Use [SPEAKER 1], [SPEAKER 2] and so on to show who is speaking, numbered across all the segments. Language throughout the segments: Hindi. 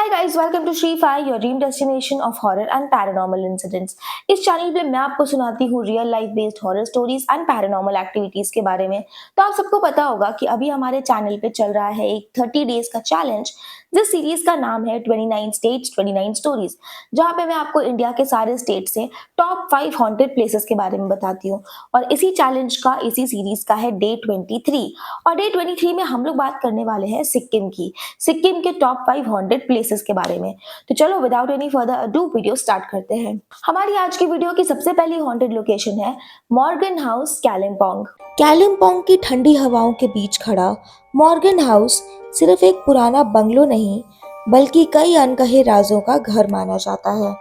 [SPEAKER 1] हाय गाइस, वेलकम टू श्री फाई, your dream destination of horror and paranormal incidents. इस चैनल पे मैं आपको सुनाती हूँ real life based horror stories and paranormal activities के बारे में। तो आप सबको पता होगा कि अभी हमारे चैनल पे चल रहा है एक 30 डेज का चैलेंज, जिस सीरीज का नाम है 29 स्टेट्स 29 स्टोरीज, जहाँ पे मैं आपको इंडिया के सारे स्टेट से टॉप 5 हॉन्टेड प्लेसेस के बारे में बताती हूँ। और इसी चैलेंज का, इसी सीरीज का है डे 23। और डे 23 में हम लोग बात करने वाले हैं सिक्किम की, सिक्किम के टॉप 5 हॉन्टेड प्लेसेस के बारे में। तो चलो without any further ado video start करते हैं। हमारी आज की वीडियो की सबसे पहली हॉन्टेड लोकेशन है मॉर्गन हाउस, कालिम्पोंग। कालिम्पोंग की ठंडी हवाओं के बीच खड़ा मॉर्गन हाउस सिर्फ एक पुराना बंगलो नहीं, बल्कि कई अनकहे राजों का घर माना जाता है।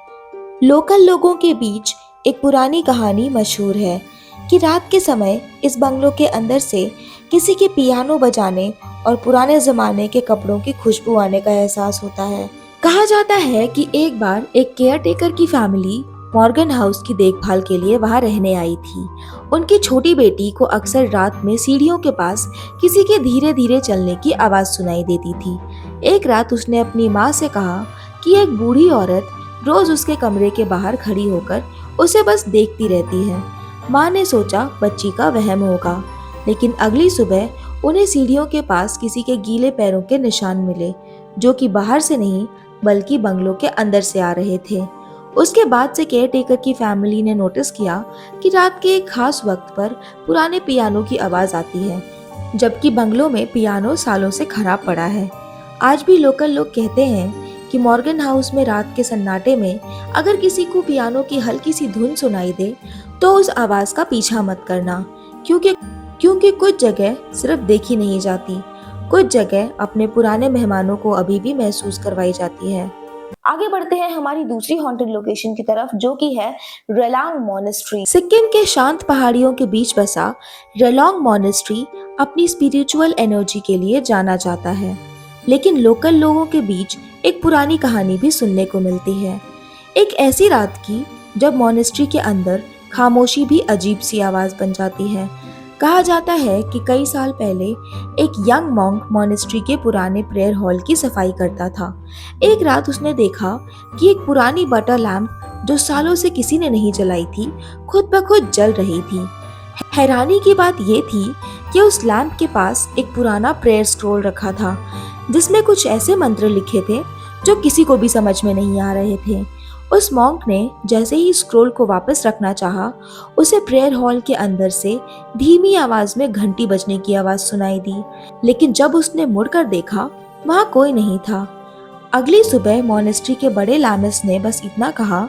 [SPEAKER 1] लोकल लोगों के बीच एक पुरानी कहानी मशहूर है कि रात के समय इस बंगलो के अंदर से किसी के पियानो बजाने और पुराने जमाने के कपड़ों की खुशबू आने का एहसास होता है। कहा जाता है कि एक बार एक केयरटेकर की फैमिली मॉर्गन हाउस की देखभाल के लिए वहां रहने आई थी। उनकी छोटी बेटी को अक्सर रात में सीढ़ियों के पास किसी के धीरे धीरे चलने की आवाज सुनाई देती थी। एक रात उसने अपनी माँ से कहा कि एक बूढ़ी औरत रोज उसके कमरे के बाहर खड़ी होकर उसे बस देखती रहती है। माँ ने सोचा बच्ची का वहम होगा, लेकिन अगली सुबह उन्हें सीढ़ियों के पास किसी के गीले पैरों के निशान मिले, जो कि बाहर से नहीं बल्कि बंगलो के अंदर से आ रहे थे। उसके बाद से केयरटेकर की फैमिली ने नोटिस किया कि रात के एक खास वक्त पर पुराने पियानो की आवाज आती है, जबकि बंगलो में पियानो सालों से खराब पड़ा है। आज भी लोकल लोग कहते हैं कि मॉर्गन हाउस में रात के सन्नाटे में अगर किसी को पियानो की हल्की सी धुन सुनाई दे तो उस आवाज का पीछा मत करना, क्योंकि कुछ जगह सिर्फ देखी नहीं जाती, कुछ जगह अपने पुराने मेहमानों को अभी भी महसूस करवाई जाती है। आगे बढ़ते हैं हमारी दूसरी हॉन्टेड लोकेशन की तरफ, जो कि है रेलोंग मॉनेस्ट्री। सिक्किम के शांत पहाड़ियों के बीच बसा रेलोंग मॉनेस्ट्री अपनी स्पिरिचुअल एनर्जी के लिए जाना जाता है, लेकिन लोकल लोगों के बीच एक पुरानी कहानी भी सुनने को मिलती है। एक ऐसी रात की जब मॉनेस्ट्री के अंदर खामोशी भी अजीब सी आवाज बन जाती है। कहा जाता है कि कई साल पहले एक यंग मॉन्क मॉनेस्ट्री के पुराने प्रेयर हॉल की सफाई करता था। एक रात उसने देखा कि एक पुरानी बटर लैंप जो सालों से किसी ने नहीं जलाई थी, खुद ब खुद जल रही थी। हैरानी की बात यह थी कि उस लैंप के पास एक पुराना प्रेयर स्क्रोल रखा था, जिसमें कुछ ऐसे मंत्र लिखे थे जो किसी को भी समझ में नहीं आ रहे थे। उस मॉन्क ने जैसे ही स्क्रोल को वापस रखना चाहा, उसे प्रेयर हॉल के अंदर से धीमी आवाज में घंटी बजने की आवाज सुनाई दी, लेकिन जब उसने मुड़कर देखा वहां कोई नहीं था। अगली सुबह मॉनेस्ट्री के बड़े लामिस ने बस इतना कहा,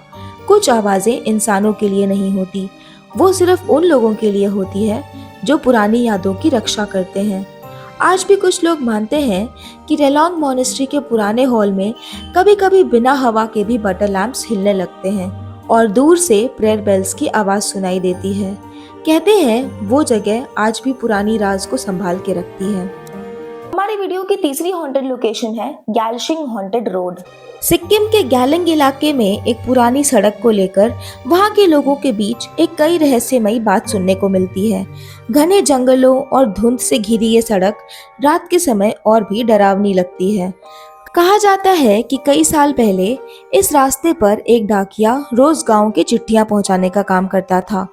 [SPEAKER 1] कुछ आवाजें इंसानों के लिए नहीं होती, वो सिर्फ उन लोगों के लिए होती है जो पुरानी यादों की रक्षा करते हैं। आज भी कुछ लोग मानते हैं कि रेलोंग मॉनेस्ट्री के पुराने हॉल में कभी कभी बिना हवा के भी बटर लैंप्स हिलने लगते हैं और दूर से प्रेयर बेल्स की आवाज सुनाई देती है। कहते हैं वो जगह आज भी पुरानी राज को संभाल के रखती है। हमारी वीडियो की तीसरी हॉन्टेड लोकेशन है गैलशिंग हॉन्टेड रोड। सिक्किम के गैलिंग इलाके में एक पुरानी सड़क को लेकर वहां के लोगों के बीच एक कई रहस्यमयी बात सुनने को मिलती है। घने जंगलों और धुंध से घिरी ये सड़क रात के समय और भी डरावनी लगती है। कहा जाता है कि कई साल पहले इस रास्ते पर एक डाकिया रोज गांव के चिट्ठियां पहुंचाने का काम करता था।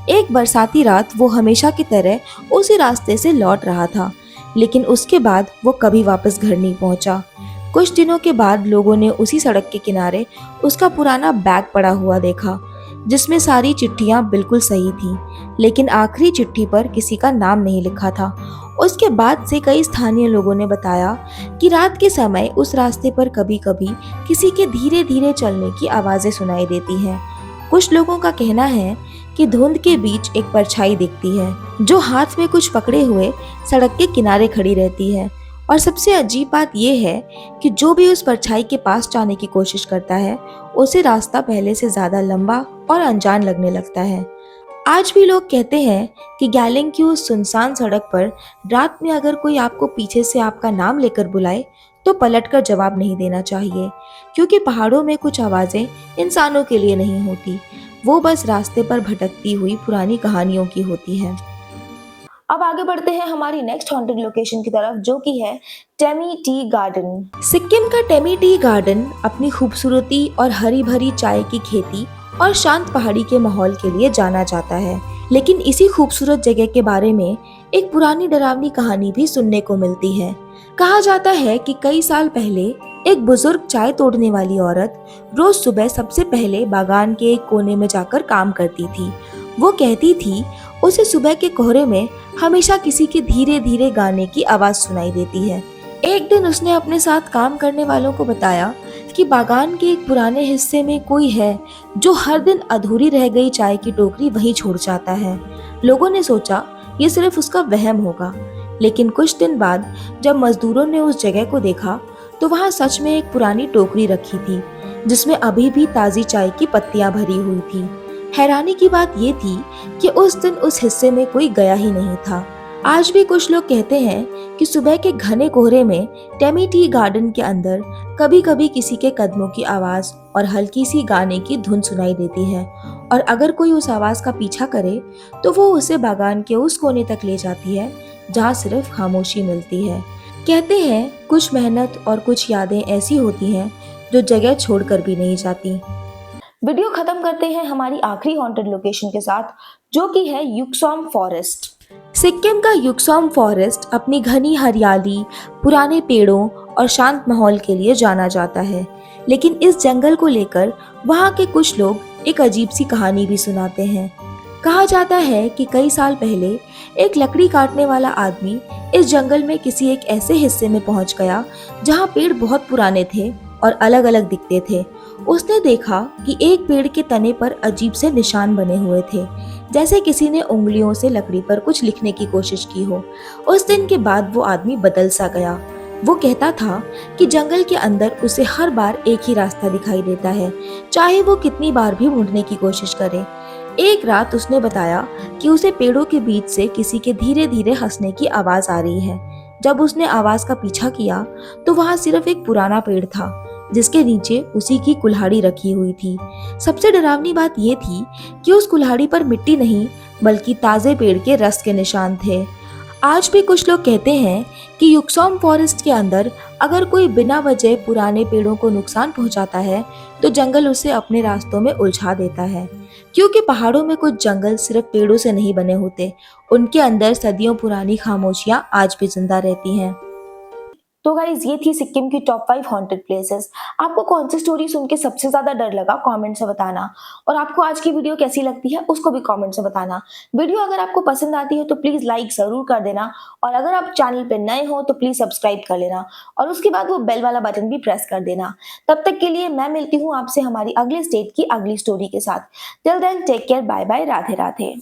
[SPEAKER 1] एक बरसाती रात वो हमेशा की तरह उसी रास्ते से लौट रहा था, लेकिन उसके बाद वो कभी वापस घर नहीं पहुंचा। कुछ दिनों के बाद लोगों ने उसी सड़क के किनारे उसका पुराना बैग पड़ा हुआ देखा, जिसमें सारी चिट्ठियां बिल्कुल सही थीं, लेकिन आखिरी चिट्ठी पर किसी का नाम नहीं लिखा था। उसके बाद से कई स्थानीय लोगों ने बताया कि रात के समय उस रास्ते पर कभी कभी किसी के धीरे धीरे चलने की आवाजें सुनाई देती हैं। कुछ लोगों का कहना है कि धुंध के बीच एक परछाई दिखती है जो हाथ में कुछ पकड़े हुए सड़क के किनारे खड़ी रहती है। और सबसे अजीब बात यह है कि जो भी उस परछाई के पास जाने की कोशिश करता है, उसे रास्ता पहले से ज्यादा लंबा और अनजान लगने लगता है। आज भी लोग कहते हैं कि गैलिंग की उस सुनसान सड़क पर रात में अगर कोई आपको पीछे से आपका नाम लेकर बुलाए तो पलटकर जवाब नहीं देना चाहिए, क्योंकि पहाड़ों में कुछ आवाजें इंसानों के लिए नहीं होती, वो बस रास्ते पर भटकती हुई पुरानी कहानियों की होती है। अब आगे बढ़ते हैं हमारी नेक्स्ट हॉन्टेड लोकेशन की तरफ, जो कि है टेमी टी गार्डन।
[SPEAKER 2] सिक्किम का टेमी टी गार्डन अपनी खूबसूरती और हरी भरी चाय की खेती और शांत पहाड़ी के माहौल के लिए जाना जाता है। लेकिन इसी खूबसूरत जगह के बारे में एक पुरानी डरावनी कहानी भी सुनने को मिलती है। कहा जाता है कि कई साल पहले एक बुजुर्ग चाय तोड़ने वाली औरत रोज सुबह सबसे पहले बागान के एक कोने में जाकर काम करती थी। वो कहती थी उसे सुबह के कोहरे में हमेशा किसी के धीरे धीरे गाने की आवाज सुनाई देती है। एक दिन उसने अपने साथ काम करने वालों को बताया कि बागान के एक पुराने हिस्से में कोई है जो हर दिन अधूरी रह गई चाय की टोकरी वहीं छोड़ जाता है। लोगों ने सोचा ये सिर्फ उसका वहम होगा, लेकिन कुछ दिन बाद जब मजदूरों ने उस जगह को देखा तो वहां सच में एक पुरानी टोकरी रखी थी जिसमें अभी भी ताजी चाय की पत्तियां भरी हुई थी। हैरानी की बात ये थी कि उस दिन उस हिस्से में कोई गया ही नहीं था। आज भी कुछ लोग कहते हैं कि सुबह के घने कोहरे में टेमी टी गार्डन के अंदर कभी कभी किसी के कदमों की आवाज और हल्की सी गाने की धुन सुनाई देती है, और अगर कोई उस आवाज का पीछा करे तो वो उसे बागान के उस कोने तक ले जाती है जहाँ सिर्फ खामोशी मिलती है। कहते हैं कुछ मेहनत और कुछ यादें ऐसी होती हैं जो जगह छोड़कर भी नहीं जाती।
[SPEAKER 1] वीडियो खत्म करते हैं हमारी आखिरी हॉन्टेड लोकेशन के साथ, जो कि है युक्सॉम फॉरेस्ट।
[SPEAKER 2] सिक्किम का युक्सॉम फॉरेस्ट अपनी घनी हरियाली, पुराने पेड़ों और शांत माहौल के लिए जाना जाता है। लेकिन इस जंगल को लेकर वहाँ के कुछ लोग एक अजीब सी कहानी भी सुनाते हैं। कहा जाता है कि कई साल पहले एक लकड़ी काटने वाला आदमी इस जंगल में किसी एक ऐसे हिस्से में पहुंच गया जहाँ पेड़ बहुत पुराने थे और अलग अलग दिखते थे। उसने देखा कि एक पेड़ के तने पर अजीब से निशान बने हुए थे, जैसे किसी ने उंगलियों से लकड़ी पर कुछ लिखने की कोशिश की हो। उस दिन के बाद वो आदमी बदल सा गया। वो कहता था कि जंगल के अंदर उसे हर बार एक ही रास्ता दिखाई देता है, चाहे वो कितनी बार भी मुड़ने की कोशिश करे। एक रात उसने बताया कि उसे पेड़ों के बीच से किसी के धीरे धीरे हंसने की आवाज आ रही है। जब उसने आवाज का पीछा किया तो वहां सिर्फ एक पुराना पेड़ था जिसके नीचे उसी की कुल्हाड़ी रखी हुई थी। सबसे डरावनी बात ये थी कि उस कुल्हाड़ी पर मिट्टी नहीं बल्कि ताजे पेड़ के रस के निशान थे। आज भी कुछ लोग कहते हैं कि युक्सॉम फॉरेस्ट के अंदर अगर कोई बिना वजह पुराने पेड़ों को नुकसान पहुंचाता है तो जंगल उसे अपने रास्तों में उलझा देता है, क्योंकि पहाड़ों में कुछ जंगल सिर्फ पेड़ों से नहीं बने होते, उनके अंदर सदियों पुरानी खामोशियां आज भी जिंदा रहती हैं।
[SPEAKER 1] तो गाइज ये थी सिक्किम की टॉप 5 हॉन्टेड प्लेसेस। आपको कौन सी स्टोरी सुन के सबसे ज्यादा डर लगा कमेंट से बताना, और आपको आज की वीडियो कैसी लगती है उसको भी कमेंट से बताना। वीडियो अगर आपको पसंद आती है तो प्लीज लाइक जरूर कर देना, और अगर आप चैनल पे नए हो तो प्लीज सब्सक्राइब कर लेना, और उसके बाद वो बेल वाला बटन भी प्रेस कर देना। तब तक के लिए मैं मिलती हूँ आपसे हमारी अगले स्टेट की अगली स्टोरी के साथ। Till then take care, bye bye, Radhe Radhe.